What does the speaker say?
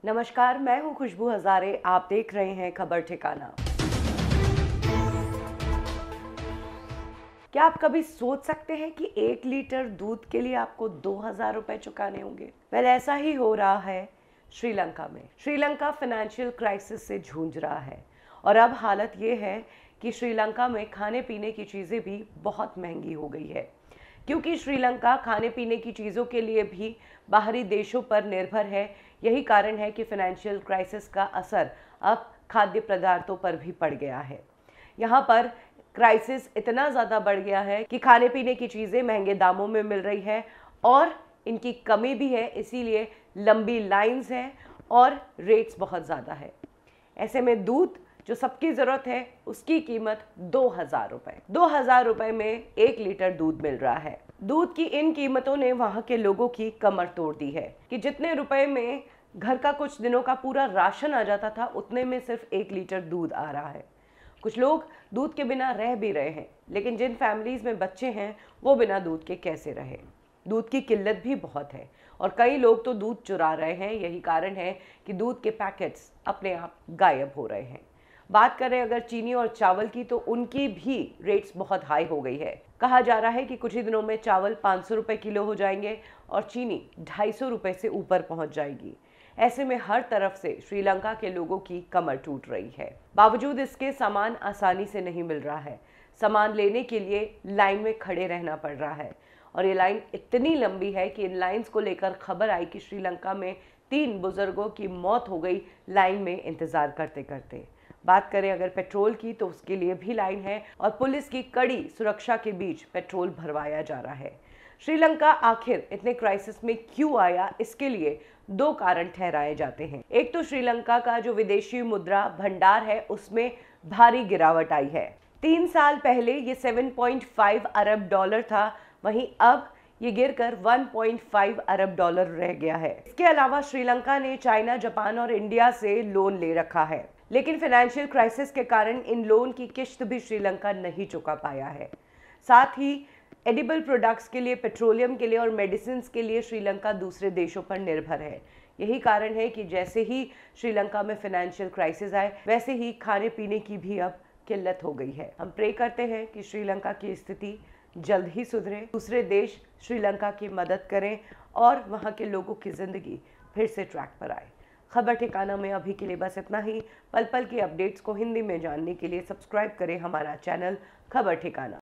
नमस्कार, मैं हूं खुशबू हजारे। आप देख रहे हैं खबर ठिकाना। क्या आप कभी सोच सकते हैं कि 1 लीटर दूध के लिए आपको 2,000 रुपए चुकाने होंगे? ऐसा ही हो रहा है श्रीलंका में। श्रीलंका फाइनेंशियल क्राइसिस से जूझ रहा है और अब हालत ये है कि श्रीलंका में खाने पीने की चीज़ें भी बहुत महंगी हो गई है, क्योंकि श्रीलंका खाने पीने की चीज़ों के लिए भी बाहरी देशों पर निर्भर है। यही कारण है कि फाइनेंशियल क्राइसिस का असर अब खाद्य पदार्थों पर भी पड़ गया है। यहाँ पर क्राइसिस इतना ज़्यादा बढ़ गया है कि खाने पीने की चीज़ें महंगे दामों में मिल रही है और इनकी कमी भी है, इसीलिए लंबी लाइंस हैं और रेट्स बहुत ज़्यादा है। ऐसे में दूध जो सबकी ज़रूरत है उसकी कीमत 2,000 रुपये। 2,000 रुपये में 1 लीटर दूध मिल रहा है। दूध की इन कीमतों ने वहाँ के लोगों की कमर तोड़ दी है कि जितने रुपए में घर का कुछ दिनों का पूरा राशन आ जाता था, उतने में सिर्फ 1 लीटर दूध आ रहा है। कुछ लोग दूध के बिना रह भी रहे हैं, लेकिन जिन फैमिलीज़ में बच्चे हैं वो बिना दूध के कैसे रहे। दूध की किल्लत भी बहुत है और कई लोग तो दूध चुरा रहे हैं। यही कारण है कि दूध के पैकेट्स अपने आप गायब हो रहे हैं। बात करें अगर चीनी और चावल की, तो उनकी भी रेट्स बहुत हाई हो गई है। कहा जा रहा है कि कुछ ही दिनों में चावल 500 रुपये किलो हो जाएंगे और चीनी 250 रुपये से ऊपर पहुंच जाएगी। ऐसे में हर तरफ से श्रीलंका के लोगों की कमर टूट रही है। बावजूद इसके सामान आसानी से नहीं मिल रहा है। सामान लेने के लिए लाइन में खड़े रहना पड़ रहा है और ये लाइन इतनी लंबी है कि इन लाइंस को लेकर खबर आई कि श्रीलंका में 3 बुजुर्गों की मौत हो गई लाइन में इंतजार करते करते। बात करें अगर पेट्रोल की, तो उसके लिए भी लाइन है और पुलिस की कड़ी सुरक्षा के बीच पेट्रोल भरवाया जा रहा है। श्रीलंका आखिर इतने क्राइसिस में क्यों आया, इसके लिए 2 कारण ठहराए जाते हैं। एक तो श्रीलंका का जो विदेशी मुद्रा भंडार है उसमें भारी गिरावट आई है। 3 साल पहले ये 7.5 अरब डॉलर था, वहीं अब ये गिरकर 1.5 अरब डॉलर रह गया है। इसके अलावा श्रीलंका ने चाइना, जापान और इंडिया से लोन ले रखा है, लेकिन फाइनेंशियल क्राइसिस के कारण इन लोन की किश्त भी श्रीलंका नहीं चुका पाया है। साथ ही एडिबल प्रोडक्ट्स के लिए, पेट्रोलियम के लिए और मेडिसिन के लिए श्रीलंका दूसरे देशों पर निर्भर है। यही कारण है कि जैसे ही श्रीलंका में फाइनेंशियल क्राइसिस आए, वैसे ही खाने पीने की भी अब किल्लत हो गई है। हम प्रे करते हैं कि श्रीलंका की स्थिति जल्द ही सुधरे, दूसरे देश श्रीलंका की मदद करें और वहाँ के लोगों की ज़िंदगी फिर से ट्रैक पर आए। खबर ठिकाना में अभी के लिए बस इतना ही। पल पल की अपडेट्स को हिंदी में जानने के लिए सब्सक्राइब करें हमारा चैनल खबर ठिकाना।